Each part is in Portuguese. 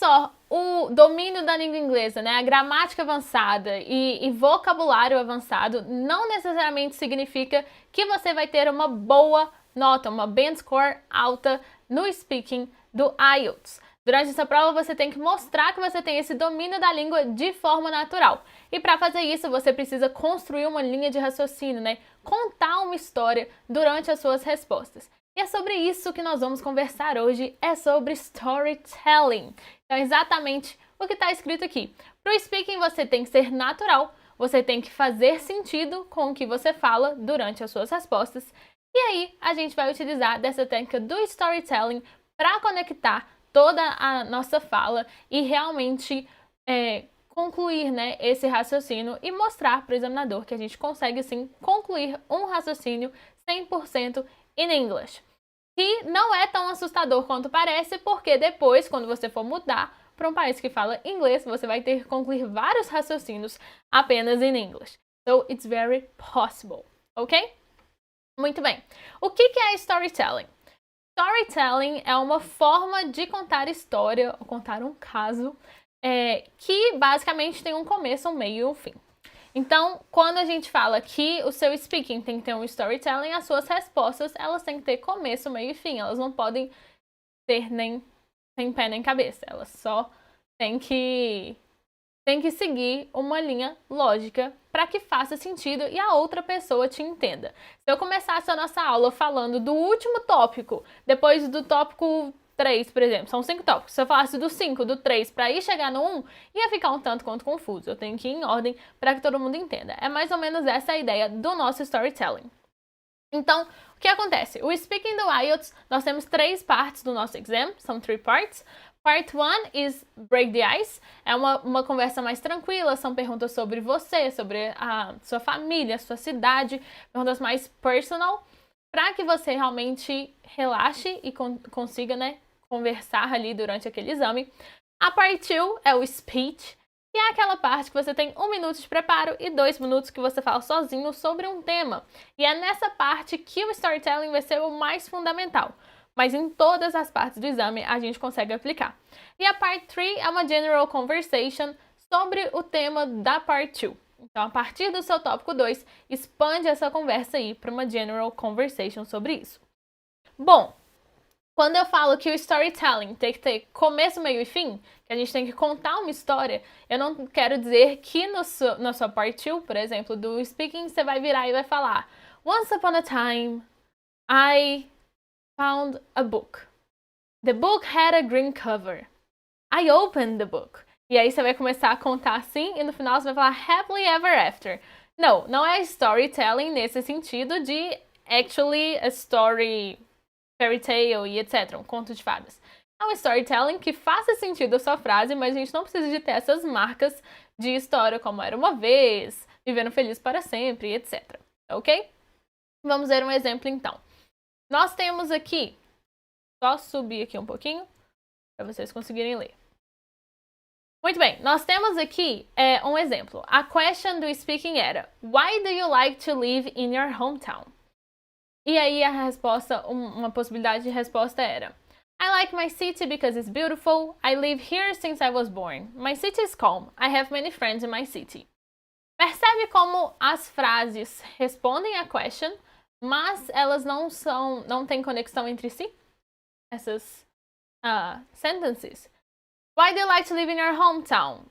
só, o domínio da língua inglesa, né, a gramática avançada e vocabulário avançado não necessariamente significa que você vai ter uma boa nota, uma band score alta no speaking do IELTS. Durante essa prova, você tem que mostrar que você tem esse domínio da língua de forma natural. E para fazer isso, você precisa construir uma linha de raciocínio, né? Contar uma história durante as suas respostas. E é sobre isso que nós vamos conversar hoje, é sobre storytelling. Então, exatamente o que está escrito aqui. Para o speaking, você tem que ser natural, você tem que fazer sentido com o que você fala durante as suas respostas. E aí, a gente vai utilizar dessa técnica do storytelling para conectar toda a nossa fala e realmente concluir, né, esse raciocínio e mostrar para o examinador que a gente consegue, sim, concluir um raciocínio 100% in English. E não é tão assustador quanto parece, porque depois, quando você for mudar para um país que fala inglês, você vai ter que concluir vários raciocínios apenas in English. So, it's very possible, ok? Muito bem. O que é storytelling? Storytelling é uma forma de contar história, ou contar um caso, que basicamente tem um começo, um meio e um fim. Então, quando a gente fala que o seu speaking tem que ter um storytelling, as suas respostas, elas têm que ter começo, meio e fim. Elas não podem ter nem pé nem cabeça. Elas só têm que seguir uma linha lógica para que faça sentido e a outra pessoa te entenda. Se eu começasse a nossa aula falando do último tópico, depois do tópico 3, por exemplo, são 5 tópicos. Se eu falasse do 5, do 3 para ir chegar no 1, ia ficar um tanto quanto confuso. Eu tenho que ir em ordem para que todo mundo entenda. É mais ou menos essa a ideia do nosso storytelling. Então, o que acontece? O speaking do IELTS, nós temos 3 partes do nosso exam, são 3 parts. Part 1 is break the ice, é uma conversa mais tranquila, são perguntas sobre você, sobre a sua família, a sua cidade, perguntas mais personal, para que você realmente relaxe e consiga, né, conversar ali durante aquele exame. A Part 2 é o speech, que é aquela parte que você tem 1 minuto de preparo e 2 minutos que você fala sozinho sobre um tema. E é nessa parte que o storytelling vai ser o mais fundamental. Mas em todas as partes do exame a gente consegue aplicar. E a Part 3 é uma general conversation sobre o tema da Part 2. Então, a partir do seu tópico 2, expande essa conversa aí para uma general conversation sobre isso. Bom, quando eu falo que o storytelling tem que ter começo, meio e fim, que a gente tem que contar uma história, eu não quero dizer que na sua Part 2, por exemplo, do speaking, você vai virar e vai falar Once upon a time, I found a book. The book had a green cover. I opened the book. E aí você vai começar a contar assim e no final você vai falar happily ever after. Não é storytelling nesse sentido de actually a story, fairy tale e etc. Um conto de fadas. É um storytelling que faça sentido a sua frase, mas a gente não precisa de ter essas marcas de história como era uma vez, vivendo feliz para sempre, etc. Ok? Vamos ver um exemplo então. Nós temos aqui, só subir aqui um pouquinho, para vocês conseguirem ler. Muito bem, nós temos aqui um exemplo. A question do speaking era, Why do you like to live in your hometown? E aí a resposta, uma possibilidade de resposta era, I like my city because it's beautiful. I live here since I was born. My city is calm. I have many friends in my city. Percebe como as frases respondem à question, mas elas não têm conexão entre si? Essas sentences. Why do you like to live in your hometown?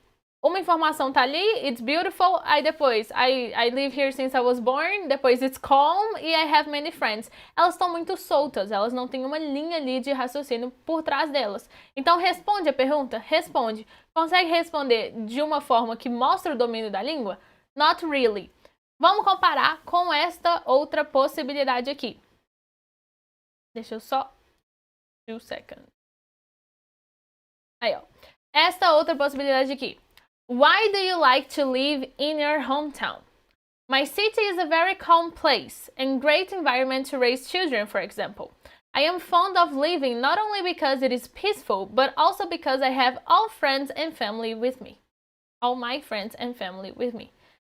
Uma informação tá ali, it's beautiful, aí depois, I live here since I was born, depois it's calm e I have many friends. Elas estão muito soltas, elas não têm uma linha ali de raciocínio por trás delas. Então responde a pergunta? Responde. Consegue responder de uma forma que mostra o domínio da língua? Not really. Vamos comparar com esta outra possibilidade aqui. Deixa eu só 2 seconds. Aí, ó. Esta outra possibilidade aqui. Why do you like to live in your hometown? My city is a very calm place and great environment to raise children, for example. I am fond of living not only because it is peaceful, but also because I have all friends and family with me. All my friends and family with me.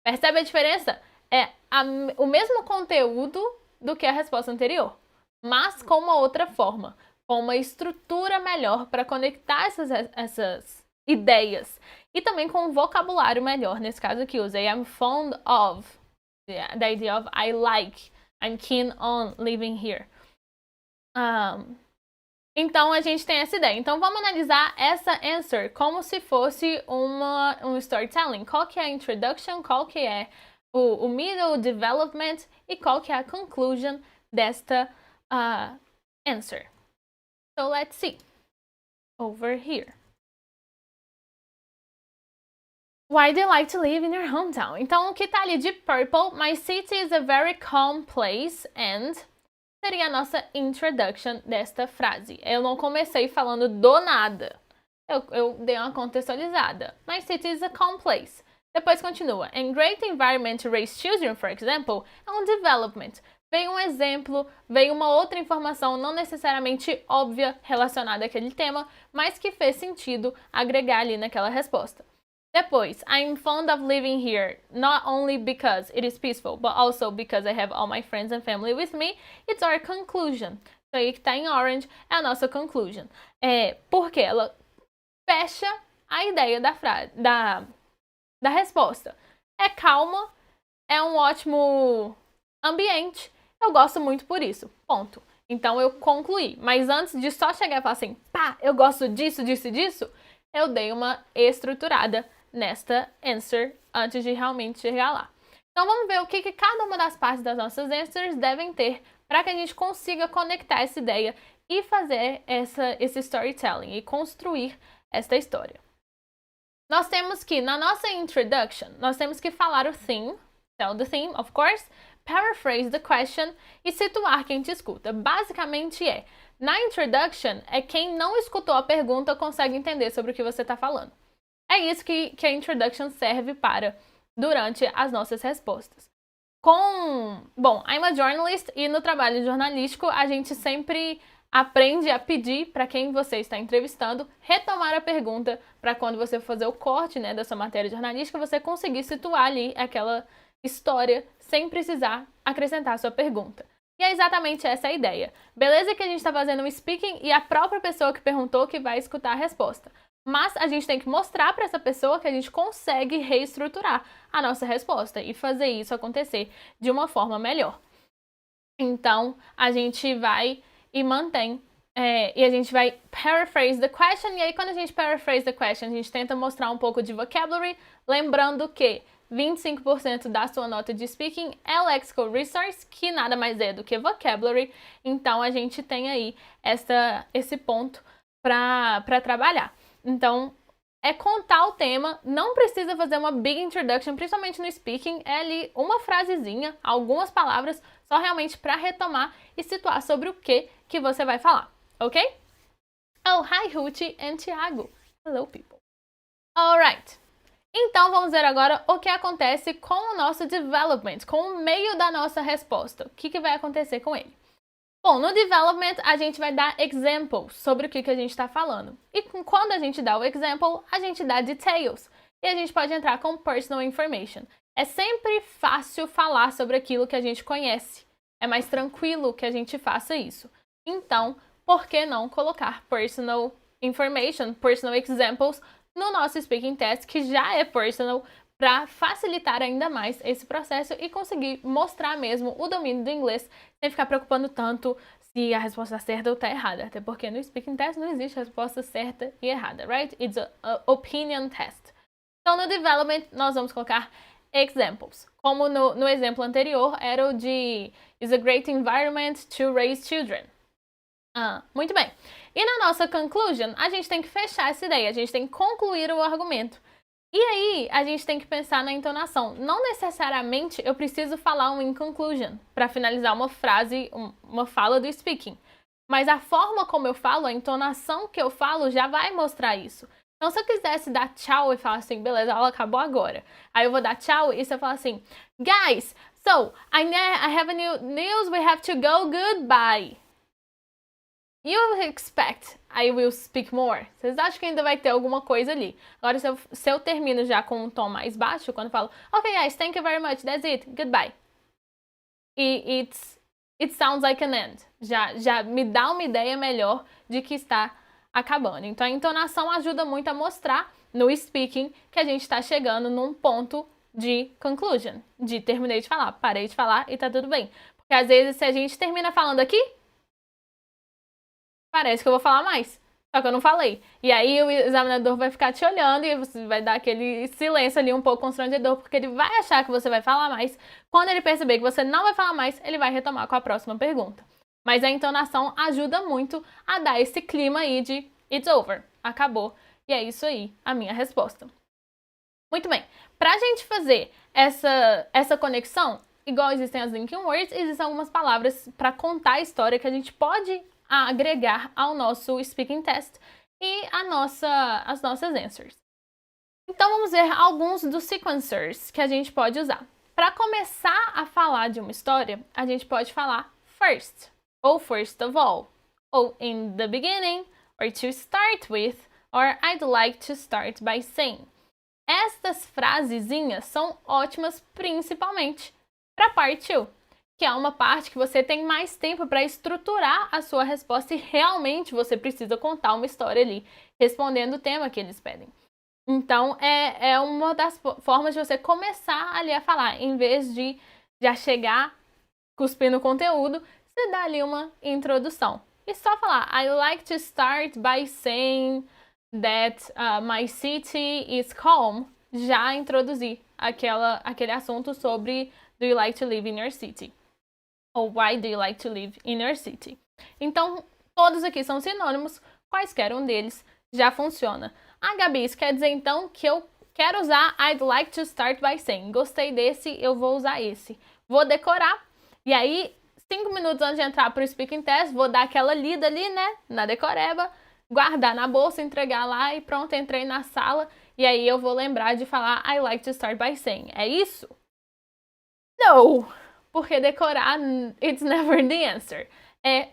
Percebe a diferença? É o mesmo conteúdo do que a resposta anterior, mas com uma outra forma. com uma estrutura melhor para conectar essas ideias. E também com um vocabulário melhor, nesse caso aqui, usei I'm fond of, the idea of I like, I'm keen on living here. Então, a gente tem essa ideia. Então, vamos analisar essa answer como se fosse um storytelling. Qual que é a introduction, qual que é o middle development e qual que é a conclusion desta answer. So, let's see. Over here. Why do you like to live in your hometown? Então, o que tá ali de purple, my city is a very calm place and seria a nossa introduction desta frase. Eu não comecei falando do nada. Eu dei uma contextualizada. My city is a calm place. Depois continua. And great environment to raise children, for example, é um development. Veio um exemplo, veio uma outra informação não necessariamente óbvia relacionada àquele tema, mas que fez sentido agregar ali naquela resposta. Depois, I'm fond of living here, not only because it is peaceful, but also because I have all my friends and family with me. It's our conclusion. Isso aí que tá em orange é a nossa conclusion. Porque ela fecha a ideia da resposta. É calma, é um ótimo ambiente, eu gosto muito por isso, ponto. Então eu concluí, mas antes de só chegar e falar assim, pá, eu gosto disso, disso e disso, eu dei uma estruturada nesta answer antes de realmente chegar lá. Então vamos ver o que cada uma das partes das nossas answers devem ter para que a gente consiga conectar essa ideia e fazer esse storytelling e construir esta história. Nós temos que, na nossa introduction, nós temos que falar o theme, tell the theme, of course, paraphrase the question e situar quem te escuta. Basicamente na introduction, quem não escutou a pergunta consegue entender sobre o que você está falando. É isso que a introduction serve para durante as nossas respostas. Bom, I'm a journalist e no trabalho jornalístico a gente sempre aprende a pedir para quem você está entrevistando retomar a pergunta para quando você for fazer o corte, né, da sua matéria jornalística, você conseguir situar ali aquela história sem precisar acrescentar a sua pergunta. E é exatamente essa a ideia. Beleza que a gente está fazendo um speaking e a própria pessoa que perguntou que vai escutar a resposta. Mas a gente tem que mostrar para essa pessoa que a gente consegue reestruturar a nossa resposta e fazer isso acontecer de uma forma melhor. Então, a gente vai e mantém, e a gente vai paraphrase the question, e aí quando a gente paraphrase the question, a gente tenta mostrar um pouco de vocabulary, lembrando que 25% da sua nota de speaking é lexical resource, que nada mais é do que vocabulary, então a gente tem aí esse ponto para trabalhar. Então, contar o tema, não precisa fazer uma big introduction, principalmente no speaking, é ali uma frasezinha, algumas palavras, só realmente para retomar e situar sobre o que você vai falar, ok? Oh, hi Ruth and Thiago. Hello people. Alright. Então, vamos ver agora o que acontece com o nosso development, com o meio da nossa resposta. O que vai acontecer com ele? Bom, no development, a gente vai dar examples sobre o que a gente está falando. E quando a gente dá o example, a gente dá details. E a gente pode entrar com personal information. É sempre fácil falar sobre aquilo que a gente conhece. É mais tranquilo que a gente faça isso. Então, por que não colocar personal information, personal examples, no nosso speaking test, que já é personal, para facilitar ainda mais esse processo e conseguir mostrar mesmo o domínio do inglês sem ficar preocupando tanto se a resposta está certa ou está errada. Até porque no speaking test não existe resposta certa e errada, right? It's a opinion test. Então, no development, nós vamos colocar examples. Como no exemplo anterior, era o de is a great environment to raise children. Muito bem. E na nossa conclusion, a gente tem que fechar essa ideia, a gente tem que concluir o argumento. E aí, a gente tem que pensar na entonação. Não necessariamente eu preciso falar um in conclusion para finalizar uma frase, uma fala do speaking. Mas a forma como eu falo, a entonação que eu falo já vai mostrar isso. Então, se eu quisesse dar tchau e falar assim, beleza, a aula acabou agora. Aí eu vou dar tchau e você fala assim, guys, so, I have a new news, we have to go, goodbye. You expect I will speak more? Vocês acham que ainda vai ter alguma coisa ali? Agora, se eu termino já com um tom mais baixo, quando eu falo, ok, guys, thank you very much, that's it, goodbye. E it's It sounds like an end. Já me dá uma ideia melhor de que está acabando. Então, a entonação ajuda muito a mostrar no speaking que a gente está chegando num ponto de conclusion, de terminei de falar, parei de falar e tá tudo bem. Porque às vezes se a gente termina falando aqui, parece que eu vou falar mais, só que eu não falei. E aí o examinador vai ficar te olhando e você vai dar aquele silêncio ali um pouco constrangedor, porque ele vai achar que você vai falar mais. Quando ele perceber que você não vai falar mais, ele vai retomar com a próxima pergunta. Mas a entonação ajuda muito a dar esse clima aí de it's over, acabou. E é isso aí, a minha resposta. Muito bem, para a gente fazer essa conexão, igual existem as linking words, existem algumas palavras para contar a história que a gente pode agregar ao nosso speaking test e as nossas answers. Então vamos ver alguns dos sequencers que a gente pode usar. Para começar a falar de uma história, a gente pode falar first, ou first of all, ou in the beginning, or to start with, or I'd like to start by saying. Estas frasezinhas são ótimas principalmente para part 2, que é uma parte que você tem mais tempo para estruturar a sua resposta e realmente você precisa contar uma história ali, respondendo o tema que eles pedem. Então, é uma das formas de você começar ali a falar, em vez de já chegar cuspindo o conteúdo, você dá ali uma introdução. E só falar, I like to start by saying that my city is calm, já introduzir aquele assunto sobre do you like to live in your city? Ou why do you like to live in your city? Então, todos aqui são sinônimos, quaisquer um deles já funciona. Ah, Gabi, isso quer dizer então que eu quero usar I'd like to start by saying. Gostei desse, eu vou usar esse. Vou decorar, e aí, 5 minutos antes de entrar para o speaking test, vou dar aquela lida ali, né, na decoreba, guardar na bolsa, entregar lá e pronto, entrei na sala e aí eu vou lembrar de falar I like to start by saying. É isso? Não! Porque decorar, it's never the answer.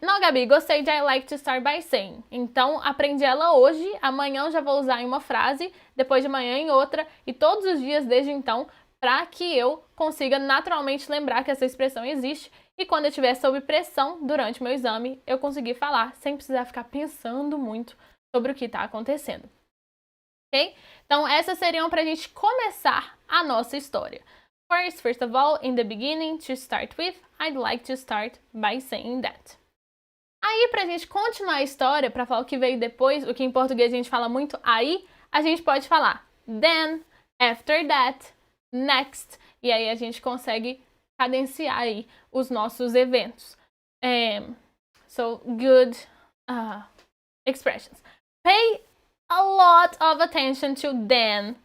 Não, Gabi, gostei de I like to start by saying. Então, aprendi ela hoje, amanhã eu já vou usar em uma frase, depois de amanhã em outra e todos os dias desde então, para que eu consiga naturalmente lembrar que essa expressão existe e quando eu estiver sob pressão durante o meu exame, eu conseguir falar sem precisar ficar pensando muito sobre o que está acontecendo. Ok? Então, essas seriam para a gente começar a nossa história. First of all, in the beginning, to start with, I'd like to start by saying that. Aí, para a gente continuar a história, para falar o que veio depois, o que em português a gente fala muito aí, a gente pode falar then, after that, next, e aí a gente consegue cadenciar aí os nossos eventos. So, good expressions. Pay a lot of attention to then.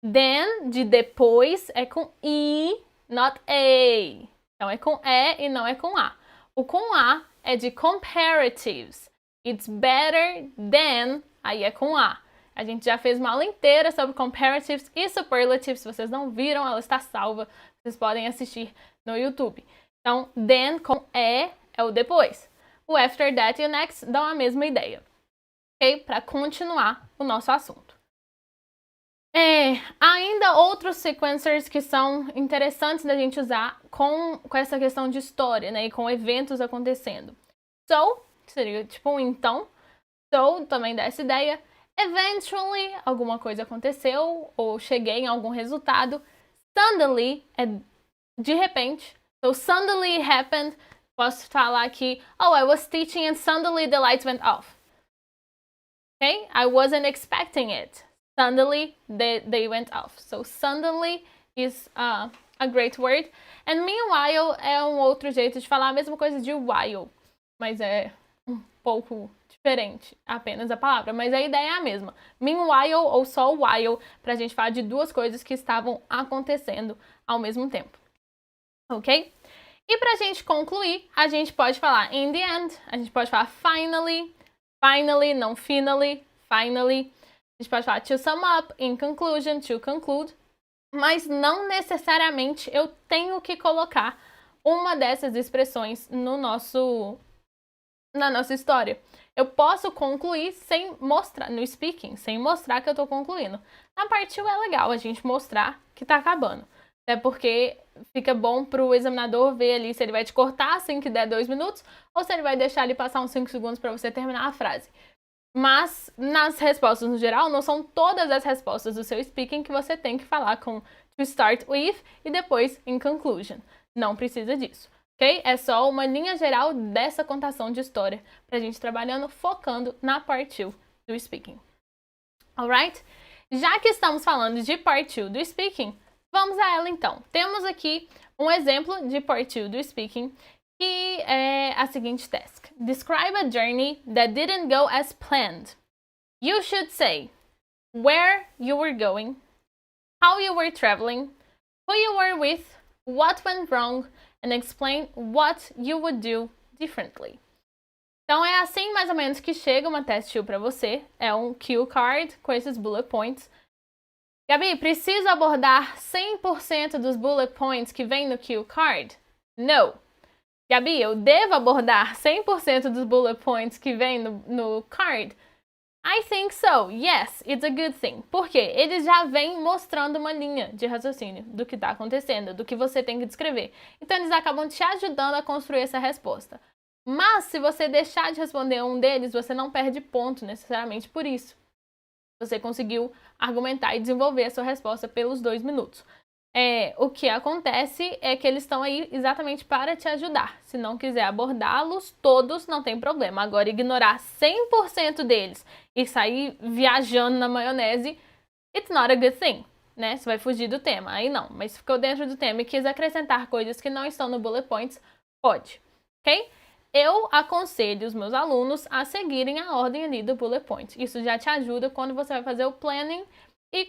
Then, de depois, é com I, not A. Então, é com E e não é com A. O com A é de comparatives. It's better than, aí é com A. A gente já fez uma aula inteira sobre comparatives e superlatives. Se vocês não viram, ela está salva. Vocês podem assistir no YouTube. Então, then com E é o depois. O after that e o next dão a mesma ideia. Ok? Para continuar o nosso assunto. Ainda outros sequencers que são interessantes da gente usar com essa questão de história, né? E com eventos acontecendo. So, que seria tipo um então. So, também dá essa ideia. Eventually, alguma coisa aconteceu, ou cheguei em algum resultado. Suddenly, é de repente. So, suddenly happened. Posso falar aqui, oh, I was teaching and suddenly the lights went off. Okay? I wasn't expecting it. Suddenly, they went off. So, suddenly is a great word. And meanwhile é um outro jeito de falar a mesma coisa de while. Mas é um pouco diferente apenas a palavra. Mas a ideia é a mesma. Meanwhile ou só while, pra gente falar de duas coisas que estavam acontecendo ao mesmo tempo. Ok? E pra gente concluir, a gente pode falar in the end. A gente pode falar finally. Finally, não finally. Finally. A gente pode falar to sum up, in conclusion, to conclude, mas não necessariamente eu tenho que colocar uma dessas expressões na nossa história. Eu posso concluir sem mostrar, no speaking, sem mostrar que eu estou concluindo. Na parte 1 é legal a gente mostrar que está acabando, Até porque fica bom para o examinador ver ali se ele vai te cortar assim que der 2 minutos ou se ele vai deixar ali passar uns 5 segundos para você terminar a frase. Mas nas respostas no geral, não são todas as respostas do seu speaking que você tem que falar com to start with e depois in conclusion. Não precisa disso, ok? É só uma linha geral dessa contação de história pra gente trabalhando, focando na part 2 do speaking. Alright? Já que estamos falando de part 2 do speaking, vamos a ela então. Temos aqui um exemplo de part 2 do speaking, que é a seguinte task. Describe a journey that didn't go as planned. You should say where you were going, how you were traveling, who you were with, what went wrong, and explain what you would do differently. Então é assim mais ou menos que chega uma test 2 para você. É um cue card com esses bullet points. Gaby, preciso abordar 100% dos bullet points que vem no cue card? No. Gaby, eu devo abordar 100% dos bullet points que vem no card? I think so. Yes, it's a good thing. Por quê? Eles já vêm mostrando uma linha de raciocínio do que está acontecendo, do que você tem que descrever. Então, eles acabam te ajudando a construir essa resposta. Mas, se você deixar de responder um deles, você não perde ponto necessariamente por isso. Você conseguiu argumentar e desenvolver a sua resposta pelos 2 minutos. O que acontece é que eles estão aí exatamente para te ajudar. Se não quiser abordá-los todos, não tem problema. Agora, ignorar 100% deles e sair viajando na maionese, it's not a good thing, né? Você vai fugir do tema, aí não. Mas se ficou dentro do tema e quis acrescentar coisas que não estão no bullet points, pode, ok? Eu aconselho os meus alunos a seguirem a ordem ali do bullet point. Isso já te ajuda quando você vai fazer o planning e,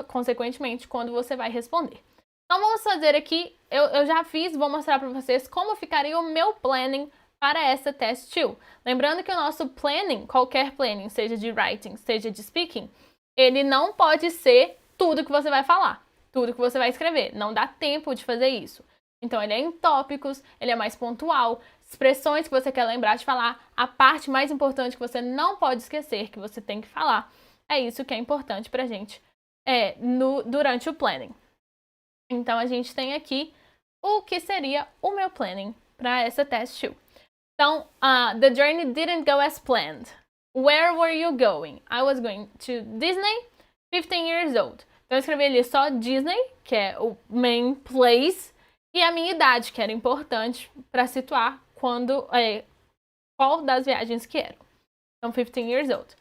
consequentemente, quando você vai responder. Então, vamos fazer aqui, eu já fiz, vou mostrar para vocês como ficaria o meu planning para essa test 2. Lembrando que o nosso planning, qualquer planning, seja de writing, seja de speaking, ele não pode ser tudo que você vai falar, tudo que você vai escrever. Não dá tempo de fazer isso. Então, ele é em tópicos, ele é mais pontual, expressões que você quer lembrar de falar, a parte mais importante que você não pode esquecer, que você tem que falar. É isso que é importante pra gente durante o planning. Então, a gente tem aqui o que seria o meu planning para essa test 2. Então, the journey didn't go as planned. Where were you going? I was going to Disney, 15 years old. Então, eu escrevi ali só Disney, que é o main place, e a minha idade, que era importante para situar qual das viagens que eram. Então, 15 years old.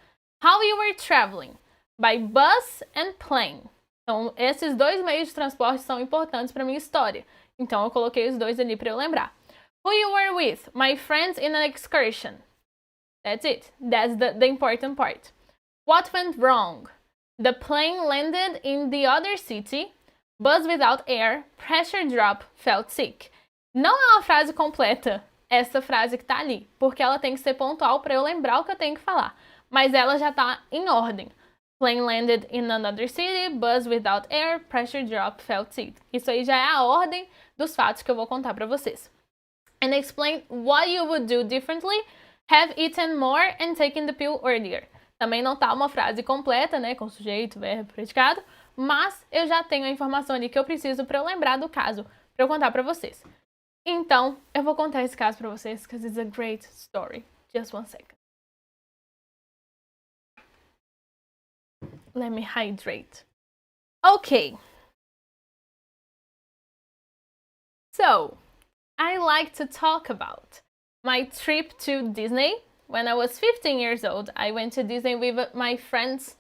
How you were traveling? By bus and plane. Então, esses 2 meios de transporte são importantes para minha história. Então, eu coloquei os 2 ali para eu lembrar. Who you were with? My friends in an excursion. That's it. That's the important part. What went wrong? The plane landed in the other city. Bus without air. Pressure drop. Felt sick. Não é uma frase completa, essa frase que tá ali. Porque ela tem que ser pontual para eu lembrar o que eu tenho que falar. Mas ela já tá em ordem. Plane landed in another city, bus without air, pressure drop, felt sick. Isso aí já é a ordem dos fatos que eu vou contar para vocês. And explain what you would do differently, have eaten more and taken the pill earlier. Também não tá uma frase completa, né, com sujeito, verbo, predicado, mas eu já tenho a informação ali que eu preciso para eu lembrar do caso, para eu contar para vocês. Então, eu vou contar esse caso para vocês, because it's a great story. Just one second. Let me hydrate. Okay. So, I like to talk about my trip to Disney. When I was 15 years old, I went to Disney with my friends.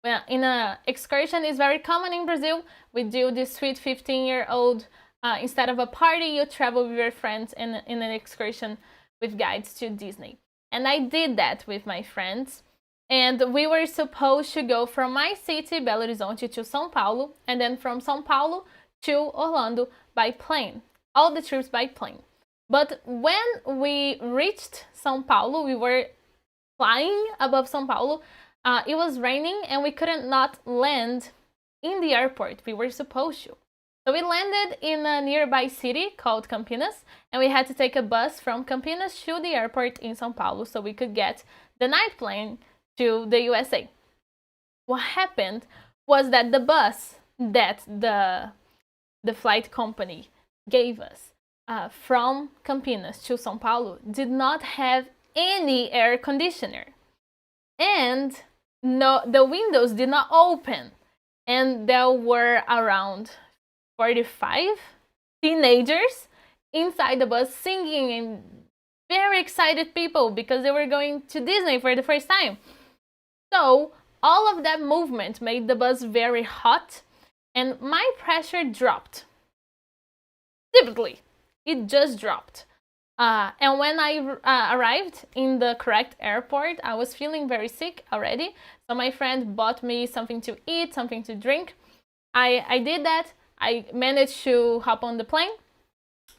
Well, in an excursion, is very common in Brazil. We do this sweet 15-year-old. Instead of a party, you travel with your friends in an excursion with guides to Disney. And I did that with my friends. And we were supposed to go from my city, Belo Horizonte, to São Paulo, and then from São Paulo to Orlando by plane. All the trips by plane. But when we reached São Paulo, we were flying above São Paulo. It was raining and we couldn't not land in the airport. We were supposed to. So we landed in a nearby city called Campinas, and we had to take a bus from Campinas to the airport in São Paulo so we could get the night plane to the USA. What happened was that the bus that the the flight company gave us from Campinas to São Paulo did not have any air conditioner. And no, the windows did not open. And there were around 45 teenagers inside the bus singing, and very excited people because they were going to Disney for the first time. So all of that movement made the bus very hot, and my pressure dropped. Typically, it just dropped. And when I arrived in the correct airport, I was feeling very sick already. So my friend bought me something to eat, something to drink. I did that. I managed to hop on the plane.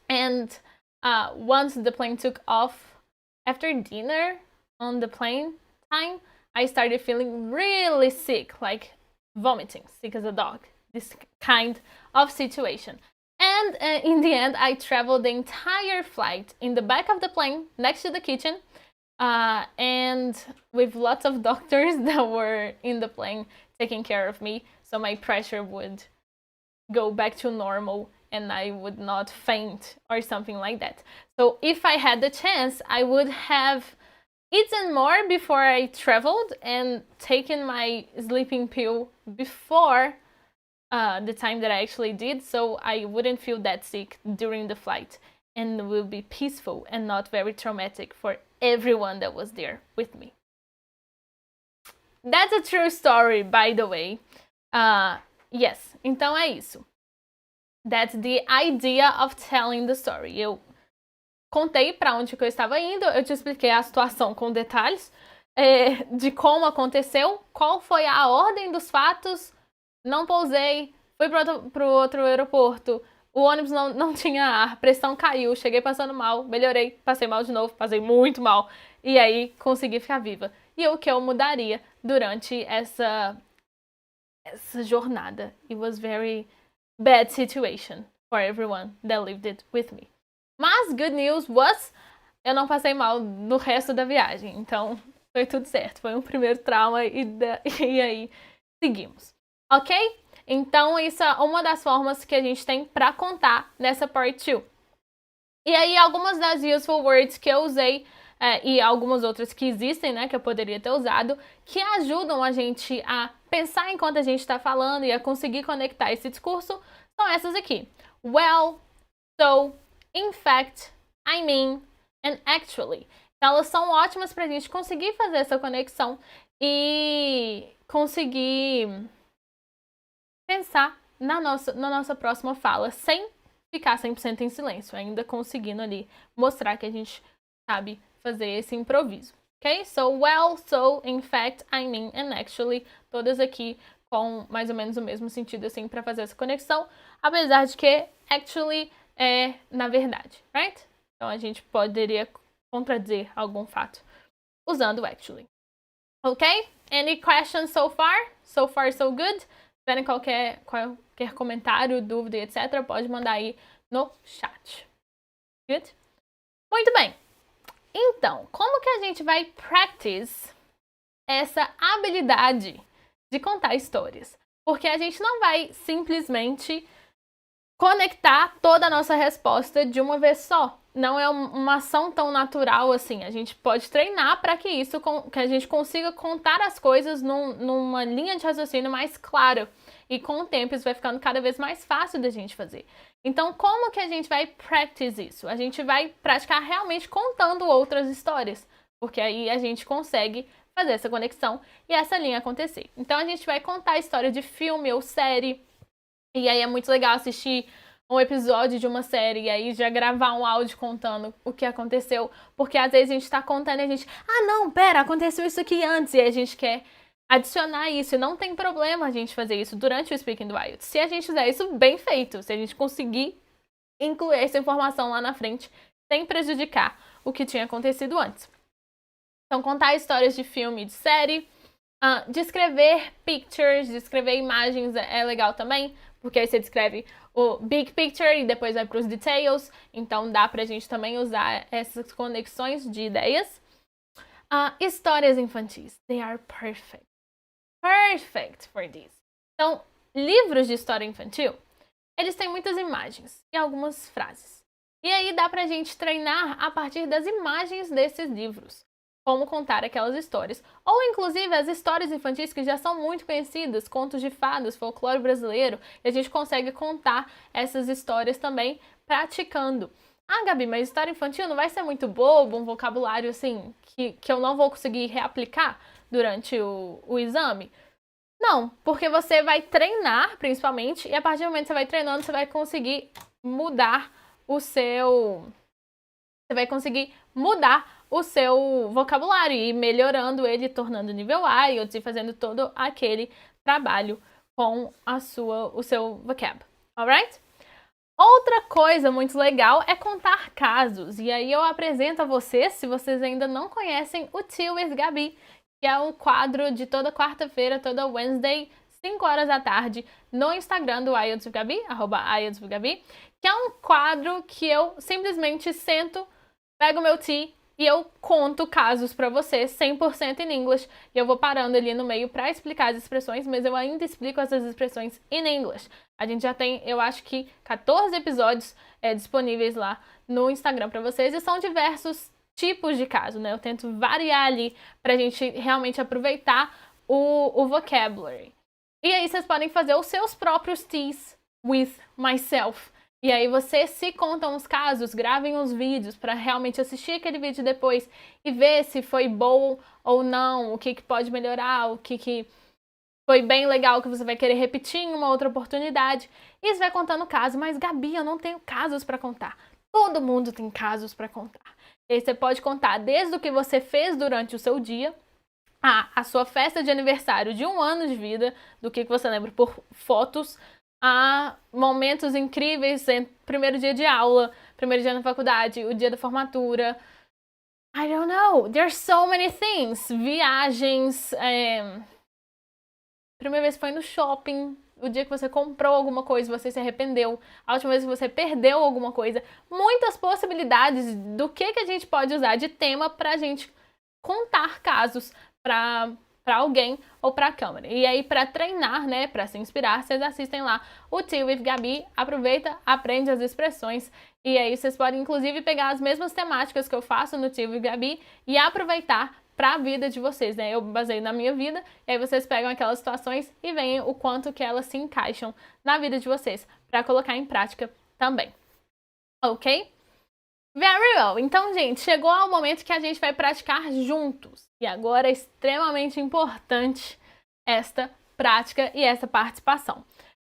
And once the plane took off, after dinner on the plane time, I started feeling really sick, like vomiting, sick as a dog. This kind of situation. And in the end, I traveled the entire flight in the back of the plane, next to the kitchen, and with lots of doctors that were in the plane taking care of me, so my pressure would go back to normal and I would not faint or something like that. So if I had the chance, I would have eaten more before I traveled and taken my sleeping pill before the time that I actually did, so I wouldn't feel that sick during the flight, and it will be peaceful and not very traumatic for everyone that was there with me. That's a true story, by the way. Yes, então é isso. That's the idea of telling the story. Eu contei para onde que eu estava indo, eu te expliquei a situação com detalhes de como aconteceu, qual foi a ordem dos fatos. Não pousei, fui para o outro aeroporto, o ônibus não tinha ar, pressão caiu, cheguei passando mal, melhorei, passei mal de novo, passei muito mal, e aí consegui ficar viva. E o que eu mudaria durante essa jornada? It was very bad situation for everyone that lived it with me. Mas good news was, eu não passei mal no resto da viagem, então foi tudo certo, foi um primeiro trauma e aí seguimos. Ok? Então, isso é uma das formas que a gente tem para contar nessa part 2. E aí, algumas das useful words que eu usei e algumas outras que existem, né, que eu poderia ter usado, que ajudam a gente a pensar enquanto a gente está falando e a conseguir conectar esse discurso, são essas aqui. Well, so, in fact, I mean, and actually. Então, elas são ótimas para a gente conseguir fazer essa conexão e conseguir pensar na nossa próxima fala, sem ficar 100% em silêncio, ainda conseguindo ali mostrar que a gente sabe fazer esse improviso, ok? So, well, so, in fact, I mean, and actually, todas aqui com mais ou menos o mesmo sentido, assim, para fazer essa conexão, apesar de que actually é na verdade, right? Então, a gente poderia contradizer algum fato usando actually. Ok? Any questions so far? So far, so good? Se tiverem qualquer comentário, dúvida, etc., pode mandar aí no chat. Good? Muito bem. Então, como que a gente vai practice essa habilidade de contar histórias? Porque a gente não vai simplesmente conectar toda a nossa resposta de uma vez só. Não é uma ação tão natural assim. A gente pode treinar para que a gente consiga contar as coisas numa linha de raciocínio mais clara. E com o tempo isso vai ficando cada vez mais fácil da gente fazer. Então, como que a gente vai practice isso? A gente vai praticar realmente contando outras histórias. Porque aí a gente consegue fazer essa conexão e essa linha acontecer. Então, a gente vai contar a história de filme ou série. E aí é muito legal assistir um episódio de uma série e aí já gravar um áudio contando o que aconteceu. Porque às vezes a gente tá contando e a gente... Ah, não, pera, aconteceu isso aqui antes. E a gente quer adicionar isso. E não tem problema a gente fazer isso durante o Speaking do IELTS. Se a gente fizer isso bem feito. Se a gente conseguir incluir essa informação lá na frente sem prejudicar o que tinha acontecido antes. Então, contar histórias de filme e de série. Descrever pictures, descrever imagens é legal também. Porque aí você descreve o big picture e depois vai para os details. Então, dá pra gente também usar essas conexões de ideias. Histórias infantis. They are perfect. Perfect for this. Então, livros de história infantil eles têm muitas imagens e algumas frases. E aí dá pra gente treinar a partir das imagens desses livros, como contar aquelas histórias. Ou inclusive as histórias infantis que já são muito conhecidas, contos de fadas, folclore brasileiro, e a gente consegue contar essas histórias também praticando. Ah, Gabi, mas história infantil não vai ser muito bobo, um vocabulário assim, que eu não vou conseguir reaplicar durante o exame? Não, porque você vai treinar, principalmente, e a partir do momento que você vai treinando, você vai conseguir mudar o seu... Você vai conseguir mudar o seu vocabulário e ir melhorando ele, tornando nível IELTS e fazendo todo aquele trabalho com o seu vocab, alright? Outra coisa muito legal é contar casos. E aí eu apresento a vocês, se vocês ainda não conhecem, o Tea with Gaby, que é um quadro de toda quarta-feira, toda Wednesday, 5 horas da tarde, no Instagram do IELTS with Gaby, @IELTS with Gaby, que é um quadro que eu simplesmente sento, pego meu tea e eu conto casos pra vocês, 100% em inglês, e eu vou parando ali no meio pra explicar as expressões, mas eu ainda explico essas expressões em inglês. A gente já tem, eu acho que 14 episódios disponíveis lá no Instagram pra vocês, e são diversos tipos de caso, né? Eu tento variar ali pra gente realmente aproveitar o vocabulary. E aí vocês podem fazer os seus próprios teas with myself. E aí vocês se contam os casos, gravem os vídeos para realmente assistir aquele vídeo depois e ver se foi bom ou não, o que pode melhorar, o que foi bem legal que você vai querer repetir em uma outra oportunidade. E você vai contando casos, mas Gabi, eu não tenho casos para contar. Todo mundo tem casos para contar. E aí você pode contar desde o que você fez durante o seu dia, a sua festa de aniversário de 1 ano de vida, do que você lembra por fotos, a momentos incríveis, primeiro dia de aula, primeiro dia na faculdade, o dia da formatura. I don't know, there's so many things. Viagens, primeira vez que foi no shopping, o dia que você comprou alguma coisa e você se arrependeu, a última vez que você perdeu alguma coisa. Muitas possibilidades do que a gente pode usar de tema pra gente contar casos pra alguém ou pra câmera. E aí, pra treinar, né, pra se inspirar, vocês assistem lá o Tea with Gaby, aproveita, aprende as expressões, e aí vocês podem, inclusive, pegar as mesmas temáticas que eu faço no Tea with Gaby e aproveitar para a vida de vocês, né? Eu baseio na minha vida, e aí vocês pegam aquelas situações e veem o quanto que elas se encaixam na vida de vocês, para colocar em prática também. Ok? Very well. Então, gente, chegou ao momento que a gente vai praticar juntos. E agora é extremamente importante esta prática e essa participação. O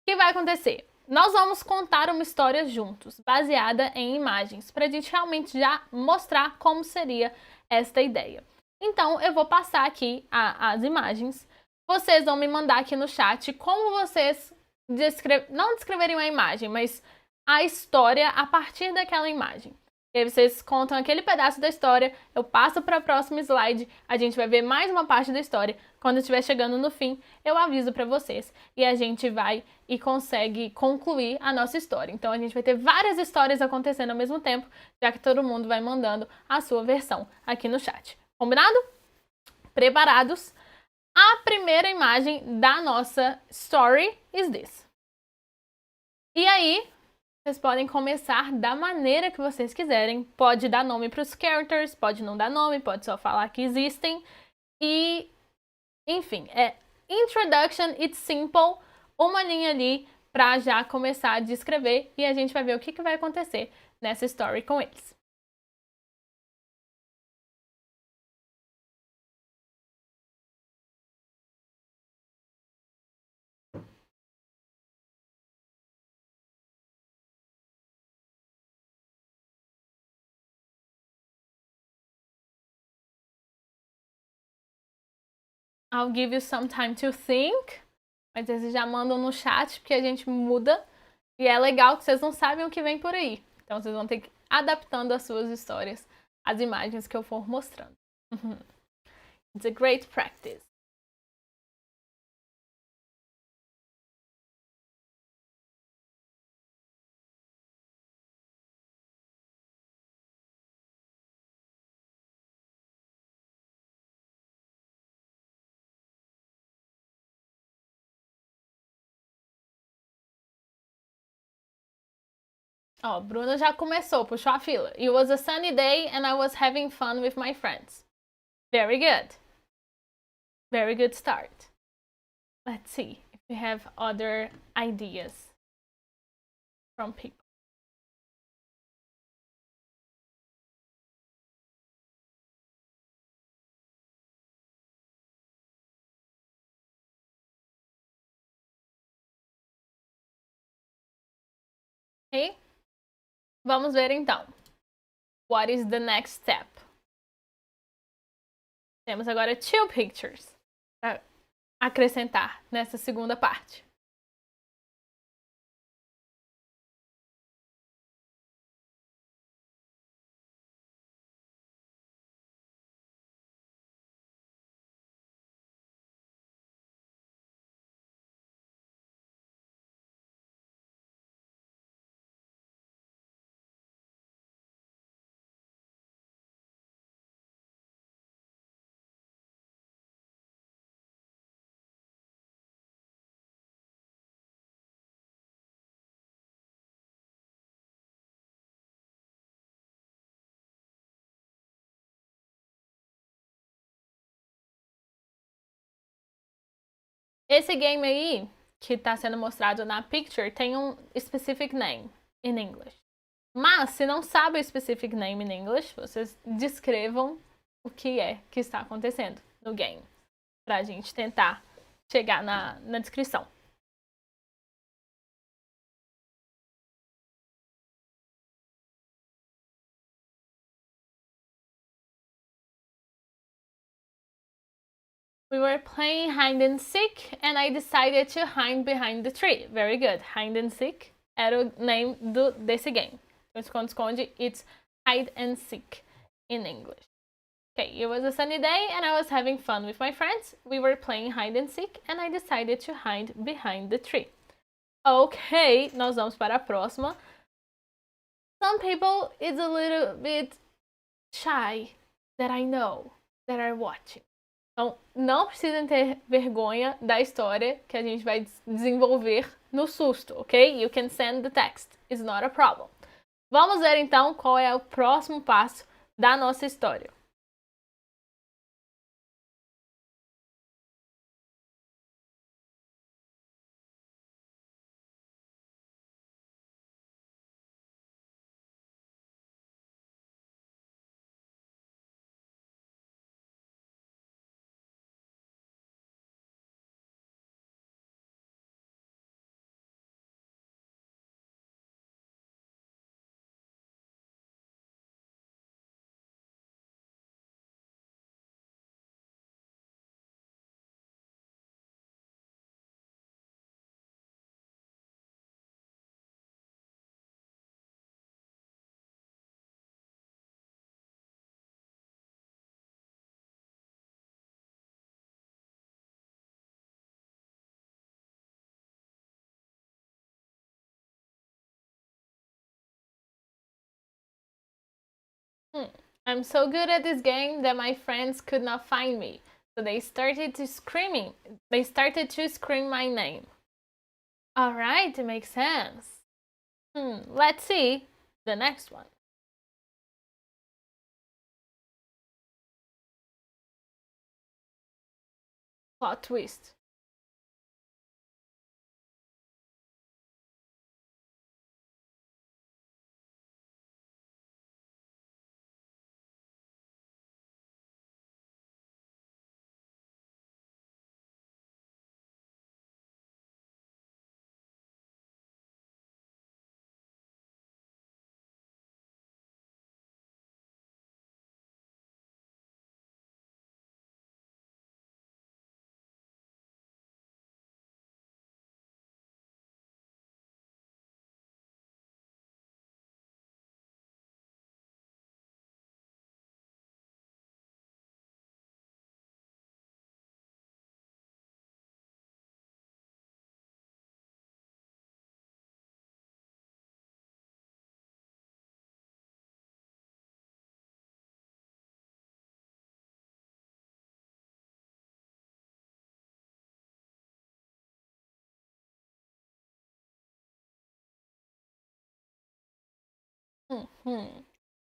que vai acontecer? Nós vamos contar uma história juntos, baseada em imagens, para a gente realmente já mostrar como seria esta ideia. Então, eu vou passar aqui as imagens. Vocês vão me mandar aqui no chat como vocês não descreveriam a imagem, mas a história a partir daquela imagem. E aí vocês contam aquele pedaço da história, eu passo para o próximo slide, a gente vai ver mais uma parte da história. Quando estiver chegando no fim, eu aviso para vocês e a gente vai e consegue concluir a nossa história. Então a gente vai ter várias histórias acontecendo ao mesmo tempo, já que todo mundo vai mandando a sua versão aqui no chat. Combinado? Preparados? A primeira imagem da nossa story is this. E aí, vocês podem começar da maneira que vocês quiserem. Pode dar nome para os characters, pode não dar nome, pode só falar que existem. E, enfim, introduction, it's simple. Uma linha ali para já começar a descrever e a gente vai ver o que vai acontecer nessa story com eles. I'll give you some time to think. Mas eles já mandam no chat, porque a gente muda. E é legal que vocês não sabem o que vem por aí. Então vocês vão ter que ir adaptando as suas histórias, as imagens que eu for mostrando. It's a great practice. Ó, Bruna já começou, puxou a fila. It was a sunny day and I was having fun with my friends. Very good. Very good start. Let's see if we have other ideas from people. Ok? Vamos ver então. What is the next step? Temos agora two pictures para acrescentar nessa segunda parte. Esse game aí, que está sendo mostrado na picture, tem um specific name in English. Mas, se não sabe o specific name in English, vocês descrevam o que é que está acontecendo no game. Para a gente tentar chegar na descrição. We were playing hide and seek and I decided to hide behind the tree. Very good. Hide and seek era o name desse game. Então, esconde-esconde, it's hide and seek in English. Okay, it was a sunny day and I was having fun with my friends. We were playing hide and seek and I decided to hide behind the tree. Ok, nós vamos para a próxima. Some people is a little bit shy that I know that are watching. Então, não precisam ter vergonha da história que a gente vai desenvolver no susto, ok? You can send the text. It's not a problem. Vamos ver então qual é o próximo passo da nossa história. I'm so good at this game that my friends could not find me. So they started to screaming. They started to scream my name. All right, it makes sense. Let's see the next one. Plot twist.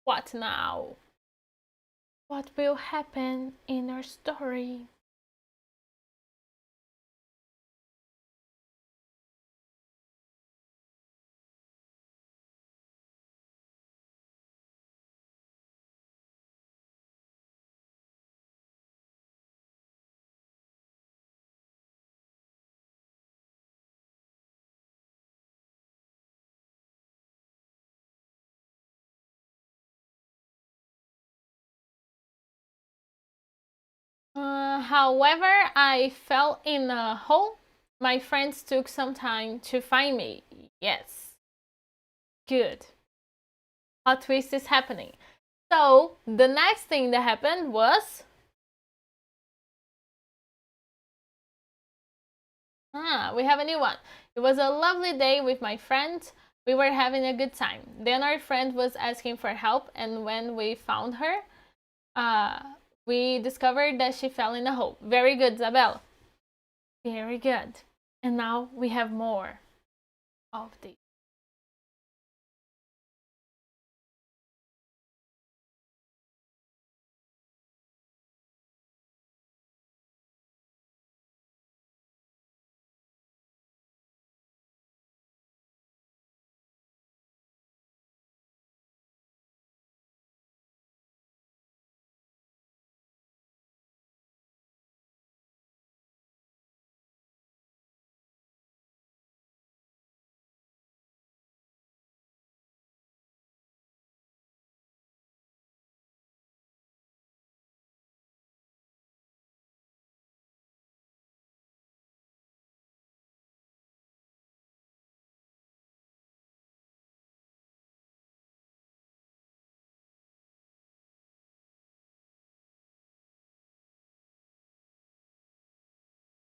What now? What will happen in our story? However, I fell in a hole. My friends took some time to find me. Yes. Good. Plot twist is happening. So, the next thing that happened was... we have a new one. It was a lovely day with my friend. We were having a good time. Then our friend was asking for help, and when we found her, we discovered that she fell in a hole. Very good, Isabella. Very good. And now we have more of these.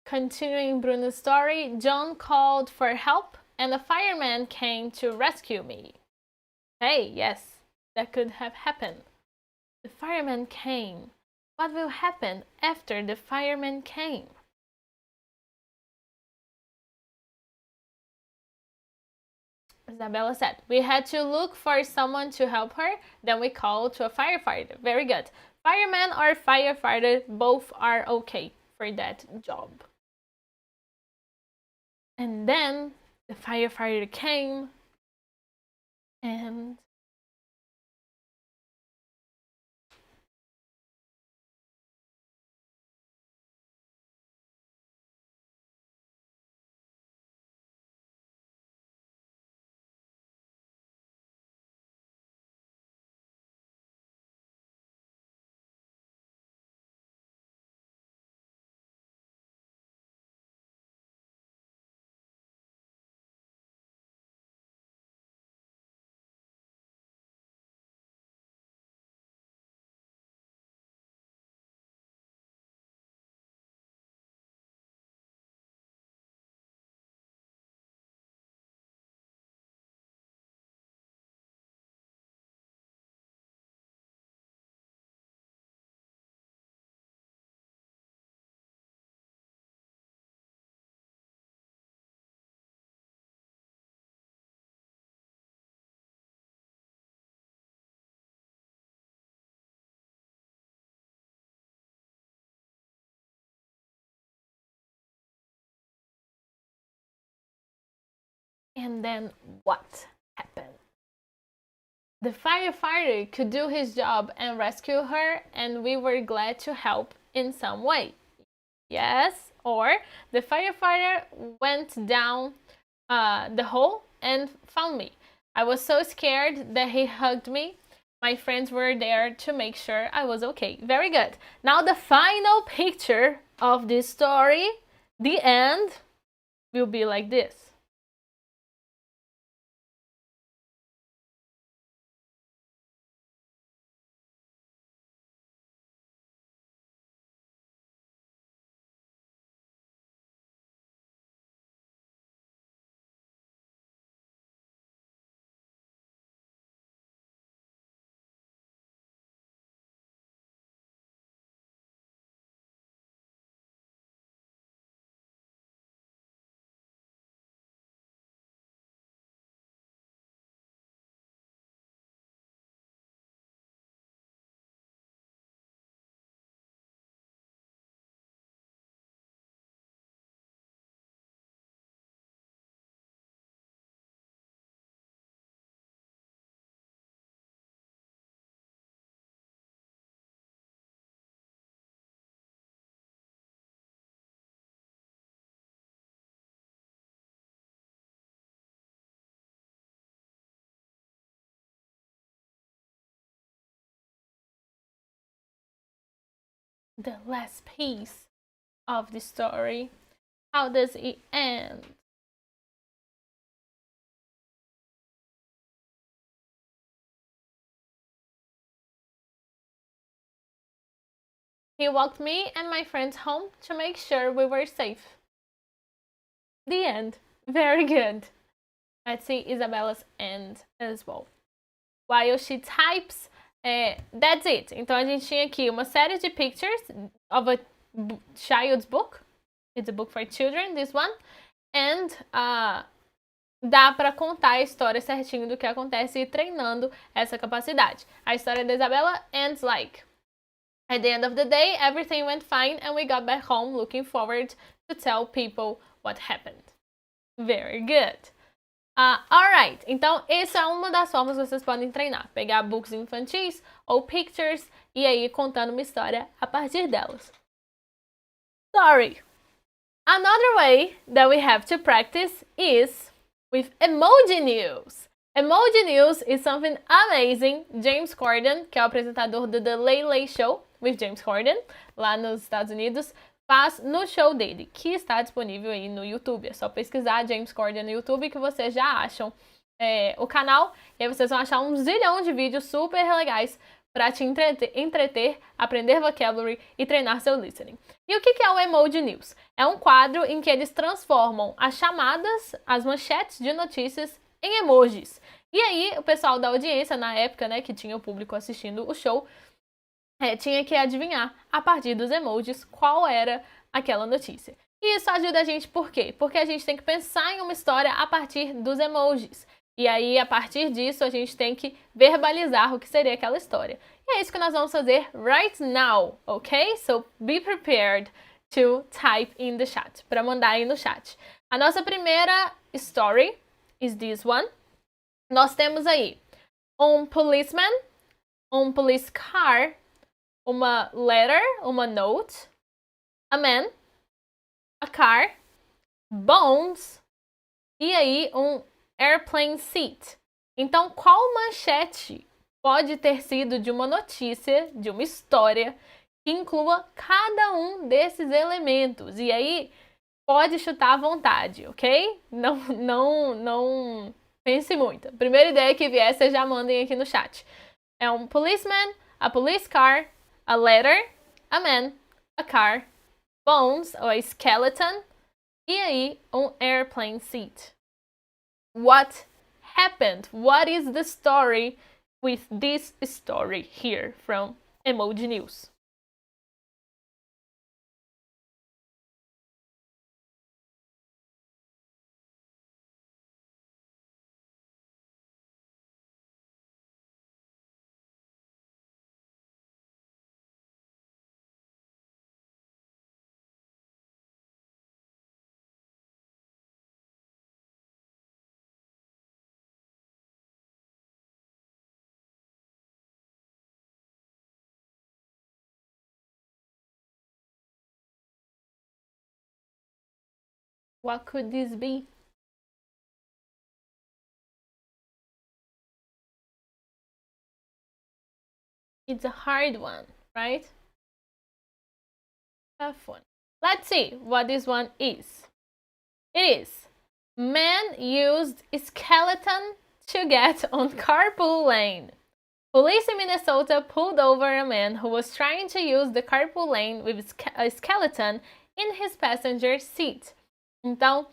Continuing Bruno's story, John called for help and a fireman came to rescue me. Hey, yes, that could have happened. The fireman came. What will happen after the fireman came? Isabella said, we had to look for someone to help her, then we called to a firefighter. Very good. Fireman or firefighter, both are okay for that job. And then the firefighter came and then what happened? The firefighter could do his job and rescue her, and we were glad to help in some way. Yes, or the firefighter went down the hole and found me. I was so scared that he hugged me. My friends were there to make sure I was okay. Very good. Now the final picture of this story, the end, will be like this. the last piece of the story. How does it end? He walked me and my friends home to make sure we were safe. The end. Very good. Let's see Isabella's end as well. While she types, that's it. Então a gente tinha aqui uma série de pictures of a child's book. It's a book for children, this one. And dá para contar a história certinho do que acontece e ir treinando essa capacidade. A história da Isabela ends like: at the end of the day, everything went fine and we got back home looking forward to tell people what happened. Very good. Alright, então essa é uma das formas que vocês podem treinar. Pegar books infantis ou pictures e aí contando uma história a partir delas. Story. Another way that we have to practice is with emoji news. Emoji news is something amazing. James Corden, que é o apresentador do The Late Late Show with James Corden, lá nos Estados Unidos, faz no show dele, que está disponível aí no YouTube. É só pesquisar James Corden no YouTube que vocês já acham o canal. E aí vocês vão achar um zilhão de vídeos super legais para te entreter, aprender vocabulary e treinar seu listening. E o que é o Emoji News? É um quadro em que eles transformam as chamadas, as manchetes de notícias em emojis. E aí o pessoal da audiência, na época, né, que tinha o público assistindo o show, tinha que adivinhar, a partir dos emojis, qual era aquela notícia. E isso ajuda a gente por quê? Porque a gente tem que pensar em uma história a partir dos emojis. E aí, a partir disso, a gente tem que verbalizar o que seria aquela história. E é isso que nós vamos fazer right now, ok? So, be prepared to type in the chat, para mandar aí no chat. A nossa primeira story is this one. Nós temos aí um policeman, um police car, uma letter, uma note, a man, a car, bones e aí um airplane seat. Então, qual manchete pode ter sido de uma notícia, de uma história, que inclua cada um desses elementos? E aí, pode chutar à vontade, ok? Não pense muito. A primeira ideia que vier, vocês já mandem aqui no chat. É um policeman, a police car, a letter, a man, a car, bones, ou a skeleton, e aí um airplane seat. What happened? What is the story with this story here from Emoji News? What could this be? It's a hard one, right? Tough one. Let's see what this one is. It is: man used skeleton to get on carpool lane. Police in Minnesota pulled over a man who was trying to use the carpool lane with a skeleton in his passenger seat. Então,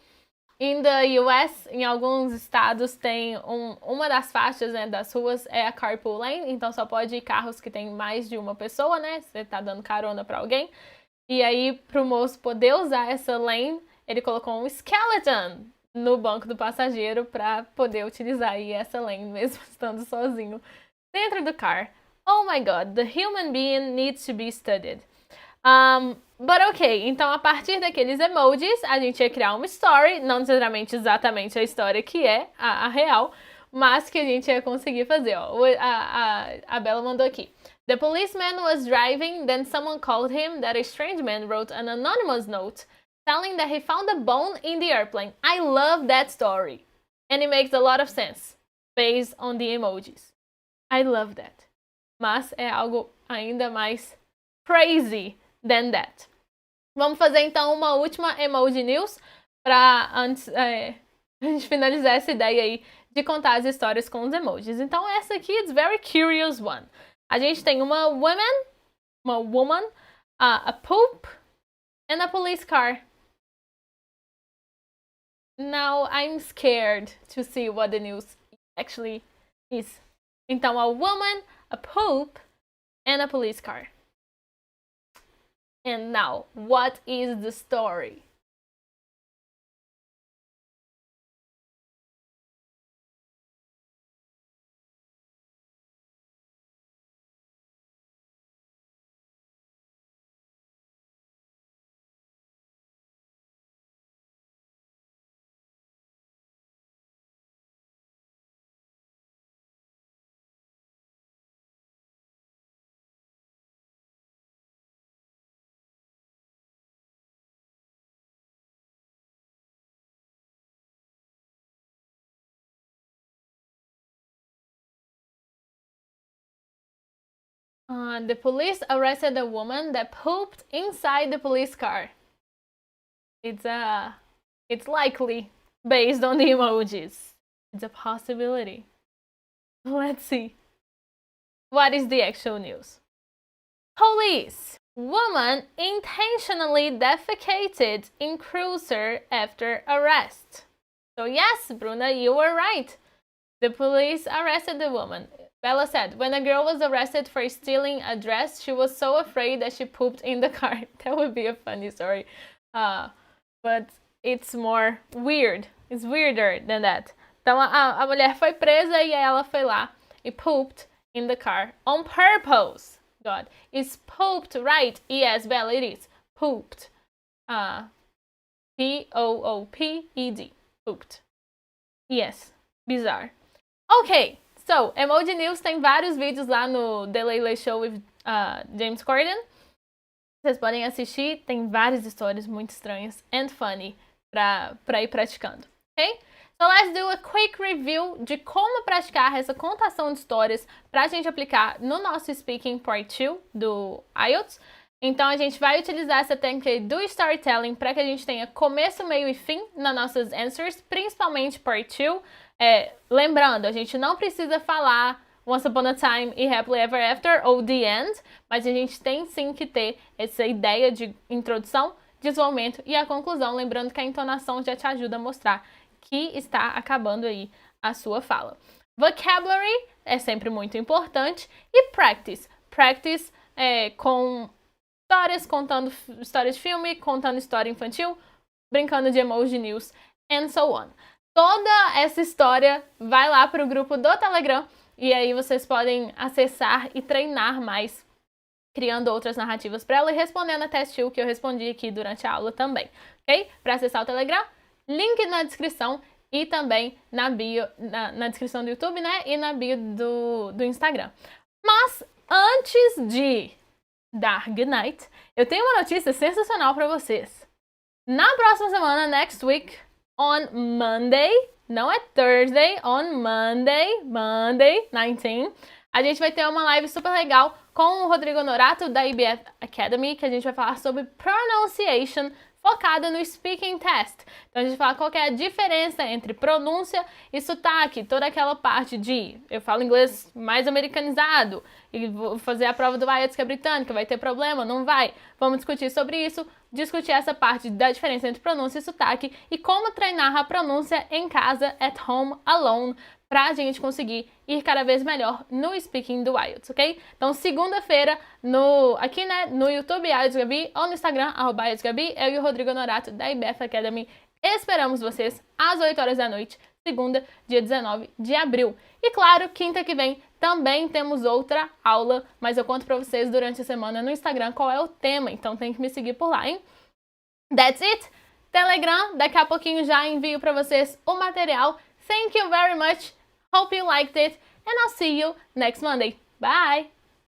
in the US, em alguns estados, tem uma das faixas, né, das ruas é a carpool lane, então só pode ir carros que tem mais de uma pessoa, né? Você tá dando carona para alguém. E aí, pro moço poder usar essa lane, ele colocou um skeleton no banco do passageiro para poder utilizar aí essa lane, mesmo estando sozinho dentro do car. Oh my god, the human being needs to be studied. But ok, então a partir daqueles emojis, a gente ia criar uma story, não necessariamente exatamente a história que é a real, mas que a gente ia conseguir fazer, ó. A Bela mandou aqui. The policeman was driving, then someone called him that a strange man wrote an anonymous note telling that he found a bone in the airplane. I love that story. And it makes a lot of sense, based on the emojis. I love that. Mas é algo ainda mais crazy than that. Vamos fazer então uma última emoji news para antes a gente finalizar essa ideia aí de contar as histórias com os emojis. Então essa aqui is very curious one. A gente tem uma woman, a poop and a police car. Now I'm scared to see what the news actually is. Então a woman, a poop and a police car. And now, what is the story? The police arrested a woman that pooped inside the police car. It's likely based on the emojis. It's a possibility. Let's see. What is the actual news? Police. Woman intentionally defecated in cruiser after arrest. So yes, Bruna, you were right. The police arrested the woman. Bella said, when a girl was arrested for stealing a dress, she was so afraid that she pooped in the car. That would be a funny story. But it's more weird. It's weirder than that. Então a mulher foi presa e ela foi lá e pooped in the car on purpose. God, is pooped right? Yes, Bella, it is. Pooped. P-O-O-P-E-D. Pooped. Yes, bizarre. Ok, so, Emoji News tem vários vídeos lá no The Late Show with James Corden. Vocês podem assistir, tem várias histórias muito estranhas and funny pra ir praticando, ok? So, let's do a quick review de como praticar essa contação de histórias pra gente aplicar no nosso Speaking Part 2 do IELTS. Então, a gente vai utilizar essa técnica do storytelling para que a gente tenha começo, meio e fim nas nossas answers, principalmente Part 2. Lembrando, a gente não precisa falar Once Upon a Time e Happily Ever After ou The End, mas a gente tem sim que ter essa ideia de introdução, desenvolvimento e a conclusão, lembrando que a entonação já te ajuda a mostrar que está acabando aí a sua fala. Vocabulary é sempre muito importante e practice. Practice com histórias, contando histórias de filme, contando história infantil, brincando de emoji news, and so on. Toda essa história vai lá para o grupo do Telegram e aí vocês podem acessar e treinar mais, criando outras narrativas para ela e respondendo a test 2 que eu respondi aqui durante a aula também, ok? Para acessar o Telegram, link na descrição e também na bio, na descrição do YouTube, né? E na bio do Instagram. Mas antes de dar good night, eu tenho uma notícia sensacional para vocês. Na próxima semana, next week, on Monday, não é Thursday, on Monday 19, a gente vai ter uma live super legal com o Rodrigo Norato da IBF Academy, que a gente vai falar sobre pronunciation focada no speaking test. Então a gente fala qual que é a diferença entre pronúncia e sotaque, toda aquela parte de eu falo inglês mais americanizado e vou fazer a prova do IELTS que é britânica, vai ter problema? Não vai. Vamos discutir sobre isso, discutir essa parte da diferença entre pronúncia e sotaque e como treinar a pronúncia em casa, at home, alone, pra gente conseguir ir cada vez melhor no speaking do IELTS, ok? Então, segunda-feira, aqui, né, no YouTube, IELTS Gaby, ou no Instagram, @IELTS Gaby, eu e o Rodrigo Norato, da IBF Academy, esperamos vocês às 8 horas da noite, segunda, dia 19 de abril. E claro, quinta que vem também temos outra aula, mas eu conto pra vocês durante a semana no Instagram qual é o tema, então tem que me seguir por lá, hein? That's it! Telegram, daqui a pouquinho já envio pra vocês o material. Thank you very much! Hope you liked it, and I'll see you next Monday. Bye!